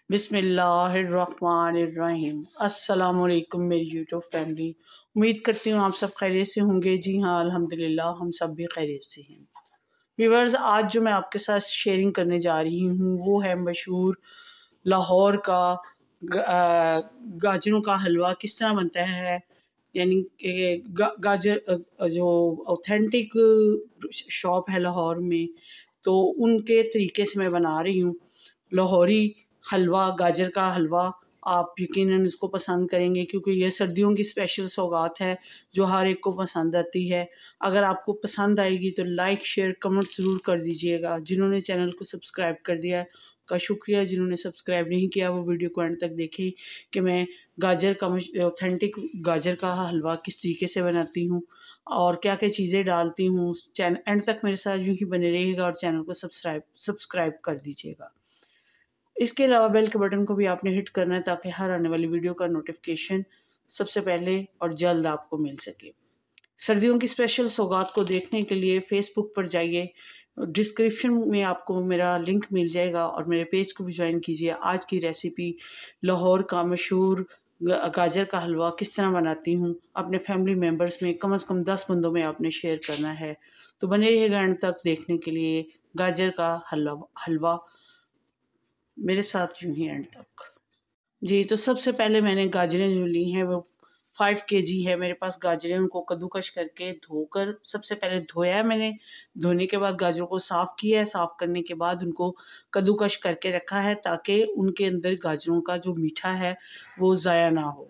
बिस्मिल्लाहिर्रहमानिर्रहीम। अस्सलामुअलैकुम मेरी यूट्यूब फैमिली। उम्मीद करती हूँ आप सब खैरियत से होंगे। जी हाँ, अल्हम्दुलिल्लाह हम सब भी खैरियत से हैं। व्यूअर्स, आज जो मैं आपके साथ शेयरिंग करने जा रही हूँ वो है मशहूर लाहौर का गाजरों का हलवा किस तरह बनता है। यानी कि गाजर जो ऑथेंटिक शॉप है लाहौर में, तो उनके तरीके से मैं बना रही हूँ लाहौरी हलवा, गाजर का हलवा। आप यकीनन इसको पसंद करेंगे क्योंकि ये सर्दियों की स्पेशल सौगात है जो हर एक को पसंद आती है। अगर आपको पसंद आएगी तो लाइक शेयर कमेंट ज़रूर कर दीजिएगा। जिन्होंने चैनल को सब्सक्राइब कर दिया है का शुक्रिया, जिन्होंने सब्सक्राइब नहीं किया वो वीडियो को एंड तक देखें कि मैं गाजर का ऑथेंटिक गाजर का हलवा किस तरीके से बनाती हूँ और क्या क्या चीज़ें डालती हूँ। चैनल एंड तक मेरे साथ यूँ ही बने रहिएगा और चैनल को सब्सक्राइब कर दीजिएगा। इसके अलावा बेल के बटन को भी आपने हिट करना है ताकि हर आने वाली वीडियो का नोटिफिकेशन सबसे पहले और जल्द आपको मिल सके। सर्दियों की स्पेशल सौगात को देखने के लिए फेसबुक पर जाइए, डिस्क्रिप्शन में आपको मेरा लिंक मिल जाएगा और मेरे पेज को भी ज्वाइन कीजिए। आज की रेसिपी लाहौर का मशहूर गाजर का हलवा किस तरह बनाती हूँ अपने फैमिली मेम्बर्स में कम से कम 10 बंदों में आपने शेयर करना है, तो बने रहिएगा एंड तक देखने के लिए। गाजर का हलवा मेरे साथ यूँ ही एंड तक। जी, तो सबसे पहले मैंने गाजरें जो ली हैं वो 5 केजी है मेरे पास गाजरें। उनको कद्दूकश करके धोकर सबसे पहले धोया है मैंने। धोने के बाद गाजरों को साफ़ किया है। साफ़ करने के बाद उनको कद्दूकश करके रखा है ताकि उनके अंदर गाजरों का जो मीठा है वो ज़ाया ना हो,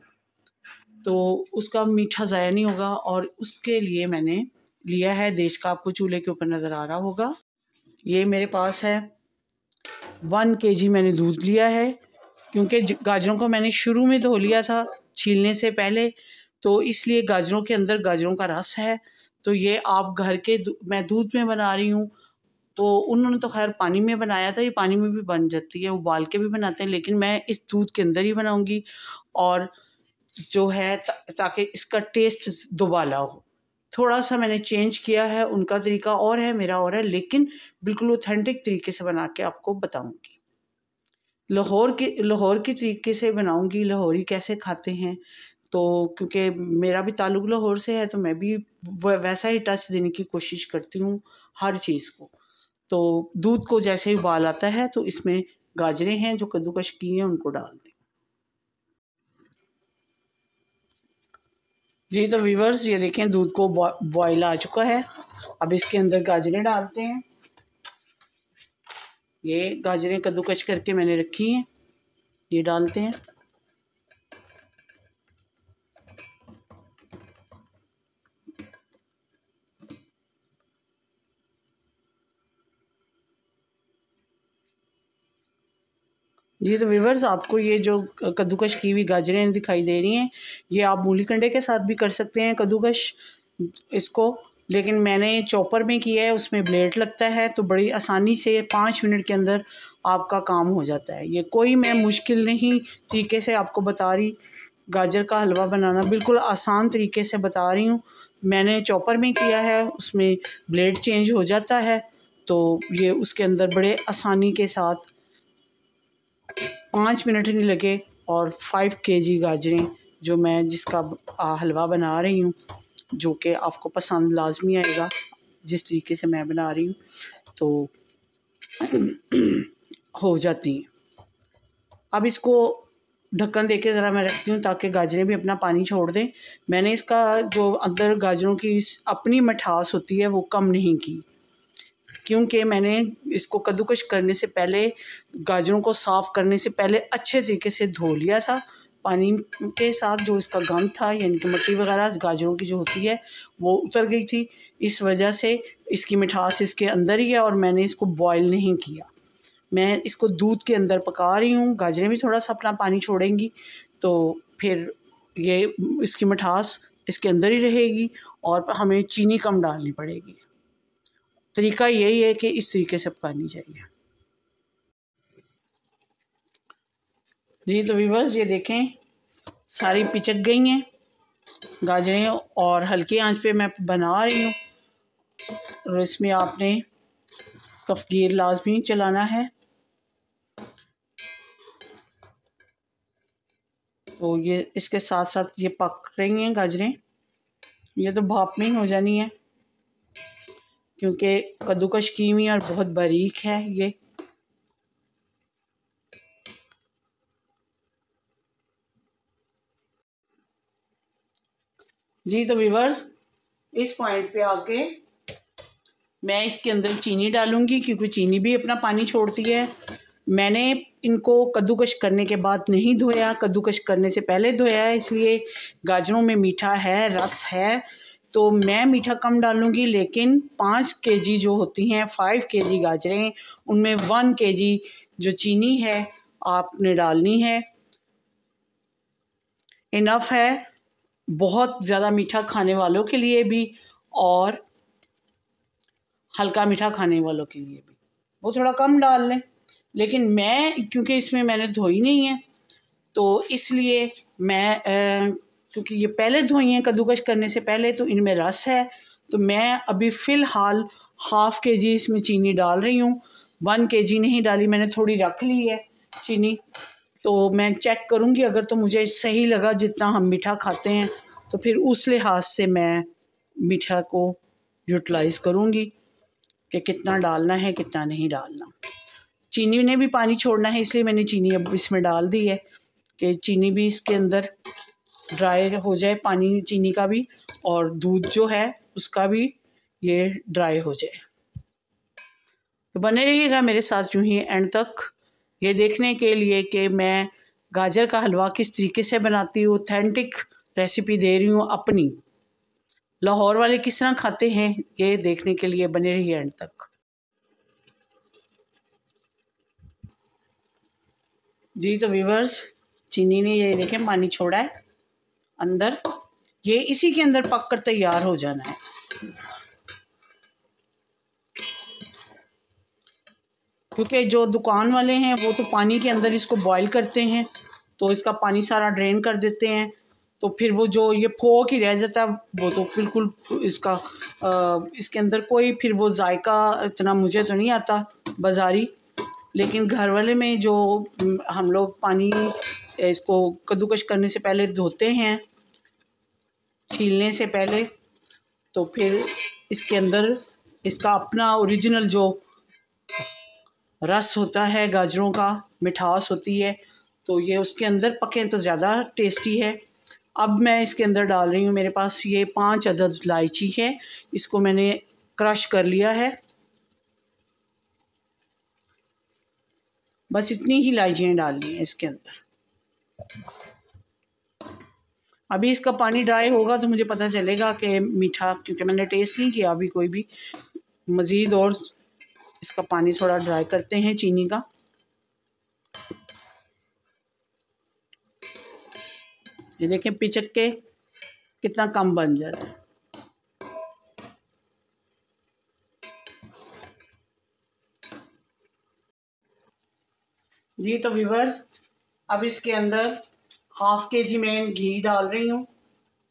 तो उसका मीठा ज़ाया नहीं होगा। और उसके लिए मैंने लिया है देश का, आपको चूल्हे के ऊपर नज़र आ रहा होगा। ये मेरे पास है 1 केजी मैंने दूध लिया है क्योंकि गाजरों को मैंने शुरू में धो लिया था छीलने से पहले, तो इसलिए गाजरों के अंदर गाजरों का रस है। तो ये आप घर के मैं दूध में बना रही हूँ, तो उन्होंने तो खैर पानी में बनाया था, ये पानी में भी बन जाती है, उबाल के भी बनाते हैं, लेकिन मैं इस दूध के अंदर ही बनाऊँगी। और जो है ताकि इसका टेस्ट दुबाला हो। थोड़ा सा मैंने चेंज किया है, उनका तरीका और है मेरा और है, लेकिन बिल्कुल ऑथेंटिक तरीके से बना के आपको बताऊँगी। लाहौर के तरीके से बनाऊँगी, लाहौरी कैसे खाते हैं। तो क्योंकि मेरा भी ताल्लुक़ लाहौर से है तो मैं भी वैसा ही टच देने की कोशिश करती हूँ हर चीज़ को। तो दूध को जैसे ही उबाल आता है तो इसमें गाजरें हैं जो कद्दूकश की हैं उनको डाल दें। जी, तो व्यूअर्स ये देखें दूध को बॉयल आ चुका है। अब इसके अंदर गाजरें डालते हैं। ये गाजरें कद्दूकश करके मैंने रखी हैं, ये डालते हैं। जी, तो व्यूअर्स आपको ये जो कद्दूकश की हुई गाजरें दिखाई दे रही हैं, ये आप मूली कंडे के साथ भी कर सकते हैं कद्दूकश इसको, लेकिन मैंने चॉपर में किया है, उसमें ब्लेड लगता है तो बड़ी आसानी से 5 मिनट के अंदर आपका काम हो जाता है। ये कोई मैं मुश्किल नहीं तरीके से आपको बता रही, गाजर का हलवा बनाना बिल्कुल आसान तरीके से बता रही हूँ। मैंने चॉपर में किया है, उसमें ब्लेड चेंज हो जाता है, तो ये उसके अंदर बड़े आसानी के साथ 5 मिनट नहीं लगे। और 5 केजी गाजरें जो मैं जिसका हलवा बना रही हूँ, जो कि आपको पसंद लाजमी आएगा जिस तरीके से मैं बना रही हूँ, तो हो जाती हैं। अब इसको ढक्कन दे के ज़रा मैं रखती हूँ ताकि गाजरें भी अपना पानी छोड़ दें। मैंने इसका जो अंदर गाजरों की अपनी मिठास होती है वो कम नहीं की, क्योंकि मैंने इसको कद्दूकश करने से पहले, गाजरों को साफ़ करने से पहले अच्छे तरीके से धो लिया था पानी के साथ। जो इसका गंद था यानी कि मिट्टी वगैरह गाजरों की जो होती है वो उतर गई थी। इस वजह से इसकी मिठास इसके अंदर ही है और मैंने इसको बॉयल नहीं किया। मैं इसको दूध के अंदर पका रही हूँ। गाजरें भी थोड़ा सा अपना पानी छोड़ेंगी तो फिर ये इसकी मिठास इसके अंदर ही रहेगी और हमें चीनी कम डालनी पड़ेगी। तरीका यही है कि इस तरीके से पकानी चाहिए। जी, तो व्यूअर्स ये देखें सारी पिचक गई हैं गाजरें और हल्की आंच पे मैं बना रही हूँ। और इसमें आपने तफगीर लाजमी चलाना है। तो ये इसके साथ साथ ये पक रही हैं गाजरें। ये तो भाप में ही हो जानी है क्योंकि कद्दूकश की हुई और बहुत बारीक है ये। जी तो व्यूअर्स, इस पॉइंट पे आके मैं इसके अंदर चीनी डालूंगी क्योंकि चीनी भी अपना पानी छोड़ती है। मैंने इनको कद्दूकश करने के बाद नहीं धोया, कद्दूकश करने से पहले धोया है, इसलिए गाजरों में मीठा है, रस है, तो मैं मीठा कम डालूंगी। लेकिन 5 केजी जो होती हैं, 5 केजी गाजरें, उनमें 1 केजी जो चीनी है आपने डालनी है। इनफ है बहुत ज़्यादा मीठा खाने वालों के लिए भी और हल्का मीठा खाने वालों के लिए भी, वो थोड़ा कम डाल लें। लेकिन मैं क्योंकि इसमें मैंने धोई नहीं है तो इसलिए मैं क्योंकि ये पहले धोई हैं कद्दूकश करने से पहले, तो इनमें रस है, तो मैं अभी फ़िलहाल हाफ़ केजी इसमें चीनी डाल रही हूँ। 1 केजी नहीं डाली, मैंने थोड़ी रख ली है चीनी, तो मैं चेक करूँगी अगर तो मुझे सही लगा जितना हम मीठा खाते हैं तो फिर उस लिहाज से मैं मीठा को यूटिलाइज़ करूँगी कि कितना डालना है कितना नहीं डालना। चीनी ने भी पानी छोड़ना है, इसलिए मैंने चीनी अब इसमें डाल दी है कि चीनी भी इसके अंदर ड्राई हो जाए, पानी चीनी का भी और दूध जो है उसका भी ये ड्राई हो जाए। तो बने रहिएगा मेरे साथ यूं ही एंड तक, ये देखने के लिए कि मैं गाजर का हलवा किस तरीके से बनाती हूँ। ऑथेंटिक रेसिपी दे रही हूँ अपनी, लाहौर वाले किस तरह खाते हैं ये देखने के लिए बने रहिए एंड तक। जी तो व्यूअर्स, चीनी ने ये देखें पानी छोड़ा है अंदर, ये इसी के अंदर पक कर तैयार हो जाना है। क्योंकि जो दुकान वाले हैं वो तो पानी के अंदर इसको बॉईल करते हैं तो इसका पानी सारा ड्रेन कर देते हैं, तो फिर वो जो ये फोक ही रह जाता है वो तो बिल्कुल इसका इसके अंदर कोई फिर वो जायका इतना मुझे तो नहीं आता बाज़ारी। लेकिन घर वाले में जो हम लोग पानी इसको कद्दूकश करने से पहले धोते हैं, छीलने से पहले, तो फिर इसके अंदर इसका अपना ओरिजिनल जो रस होता है, गाजरों का मिठास होती है, तो ये उसके अंदर पके तो ज़्यादा टेस्टी है। अब मैं इसके अंदर डाल रही हूँ, मेरे पास ये 5 अदद इलायची है, इसको मैंने क्रश कर लिया है। बस इतनी ही इलायचियाँ डालनी है इसके अंदर। अभी इसका पानी ड्राई होगा तो मुझे पता चलेगा कि मीठा, क्योंकि मैंने टेस्ट नहीं किया अभी कोई भी। मज़ीद और इसका पानी थोड़ा ड्राई करते हैं चीनी का। ये देखें पिचक के कितना कम बन जाता है। जी तो व्यूअर्स, अब इसके अंदर हाफ़ केजी में घी डाल रही हूँ।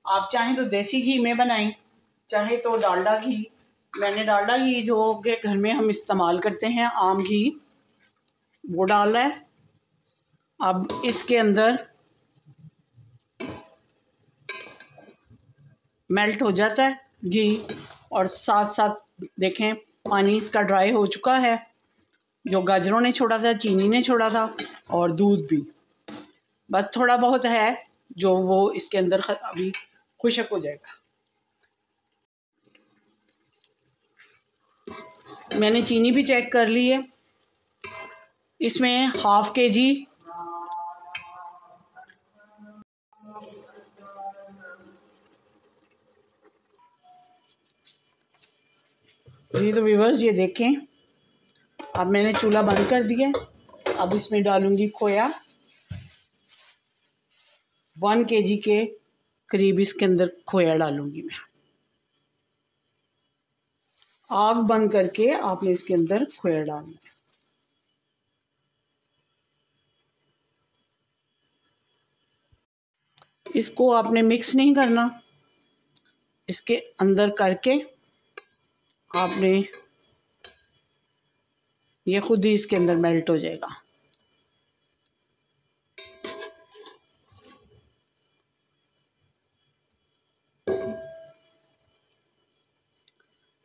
आप चाहें तो देसी घी में बनाएं, चाहे तो डालडा घी। मैंने डालडा घी जो कि घर में हम इस्तेमाल करते हैं, आम घी, वो डाल रहा है। अब इसके अंदर मेल्ट हो जाता है घी और साथ साथ देखें पानी इसका ड्राई हो चुका है, जो गाजरों ने छोड़ा था, चीनी ने छोड़ा था और दूध भी। बस थोड़ा बहुत है जो वो इसके अंदर अभी खुशक हो जाएगा। मैंने चीनी भी चेक कर ली है, इसमें हाफ़ केजी जी तो व्यूअर्स ये देखें, अब मैंने चूल्हा बंद कर दिया। अब इसमें डालूंगी खोया, 1 केजी के करीब इसके अंदर खोया डालूंगी मैं। आग बंद करके आपने इसके अंदर खोया डालना है। इसको आपने मिक्स नहीं करना, इसके अंदर करके आपने ये खुद ही इसके अंदर मेल्ट हो जाएगा।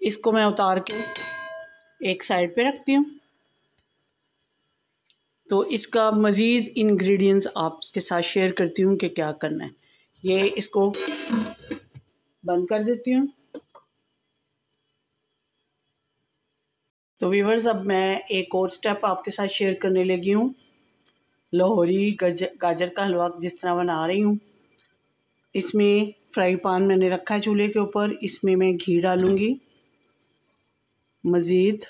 इसको मैं उतार के एक साइड पे रखती हूँ। तो इसका मज़ीद इंग्रेडिएंट्स आपके साथ शेयर करती हूँ कि क्या करना है। ये इसको बंद कर देती हूँ। तो व्यूअर्स, अब मैं एक और स्टेप आपके साथ शेयर करने लगी हूँ। लाहौरी गाजर का हलवा जिस तरह बना रही हूँ। इसमें फ्राई पैन मैंने रखा है चूल्हे के ऊपर। इसमें मैं घी डालूँगी मज़ीद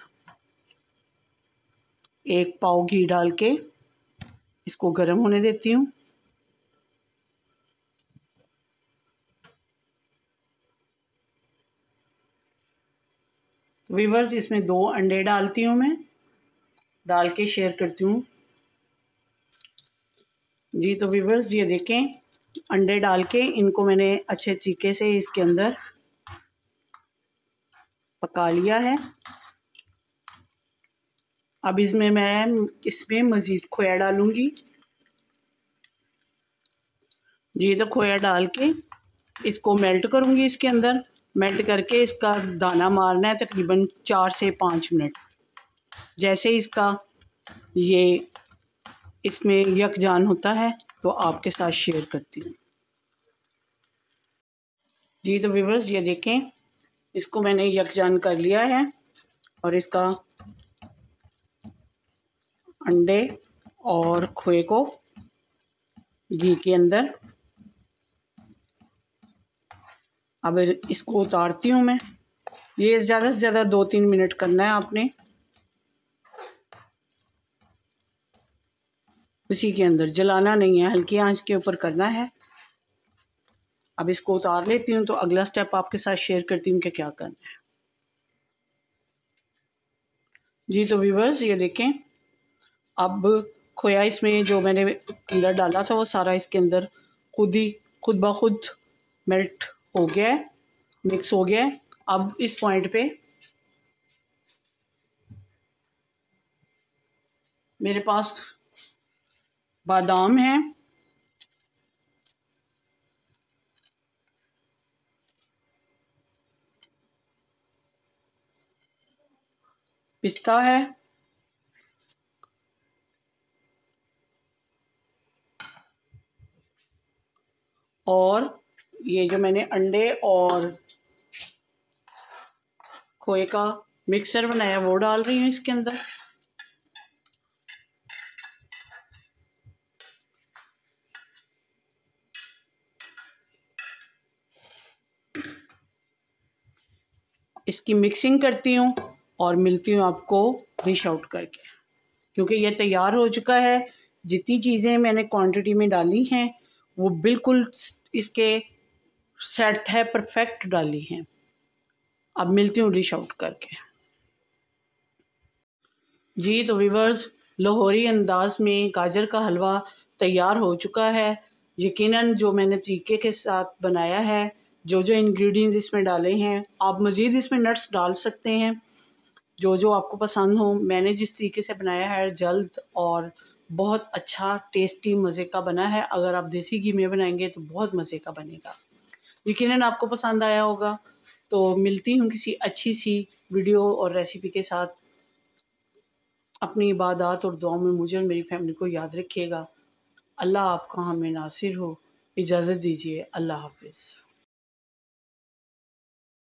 1 पाव घी डाल के इसको गर्म होने देती हूँ। तो व्यूअर्स, इसमें 2 अंडे डालती हूँ मैं, डाल के शेयर करती हूँ जी। तो व्यूअर्स, ये देखें, अंडे डाल के इनको मैंने अच्छे तरीके से इसके अंदर पका लिया है। अब इसमें मज़ीद खोया डालूँगी जी। तो खोया डाल के इसको मेल्ट करूँगी इसके अंदर। मेल्ट करके इसका दाना मारना है तकरीबन 4 से 5 मिनट। जैसे इसका ये इसमें यकजान होता है तो आपके साथ शेयर करती हूँ जी। तो व्यूअर्स, ये देखें, इसको मैंने यकजान कर लिया है और इसका अंडे और खोए को घी के अंदर अब इसको उतारती हूँ मैं। ये ज़्यादा से ज़्यादा 2-3 मिनट करना है आपने उसी के अंदर, जलाना नहीं है, हल्की आंच के ऊपर करना है। अब इसको उतार लेती हूँ तो अगला स्टेप आपके साथ शेयर करती हूँ कि क्या करना है जी। तो व्यूअर्स, ये देखें, अब खोया इसमें जो मैंने अंदर डाला था वो सारा इसके अंदर खुद ब खुद मेल्ट हो गया है, मिक्स हो गया है। अब इस पॉइंट पे मेरे पास बादाम है, पिस्ता है और ये जो मैंने अंडे और खोए का मिक्सर बनाया वो डाल रही हूँ इसके अंदर। इसकी मिक्सिंग करती हूँ और मिलती हूँ आपको डिश आउट करके, क्योंकि ये तैयार हो चुका है। जितनी चीज़ें मैंने क्वांटिटी में डाली हैं वो बिल्कुल इसके सेट है, परफेक्ट डाली हैं। अब मिलती हूँ डिश आउट करके जी। तो व्यूअर्स, लाहौरी अंदाज में गाजर का हलवा तैयार हो चुका है। यकीनन जो मैंने तरीके के साथ बनाया है, जो जो इंग्रेडिएंट्स इसमें डाले हैं, आप मज़ीद इसमें नट्स डाल सकते हैं जो आपको पसंद हो। मैंने जिस तरीके से बनाया है जल्द और बहुत अच्छा टेस्टी मज़े का बना है। अगर आप देसी घी में बनाएंगे तो बहुत मज़े का बनेगा। यकीनन आपको पसंद आया होगा। तो मिलती हूँ किसी अच्छी सी वीडियो और रेसिपी के साथ। अपनी इबादत और दुआओं में मुझे और मेरी फैमिली को याद रखिएगा। अल्लाह आपका हमें नासिर हो। इजाज़त दीजिए। अल्लाह हाफ़िज़।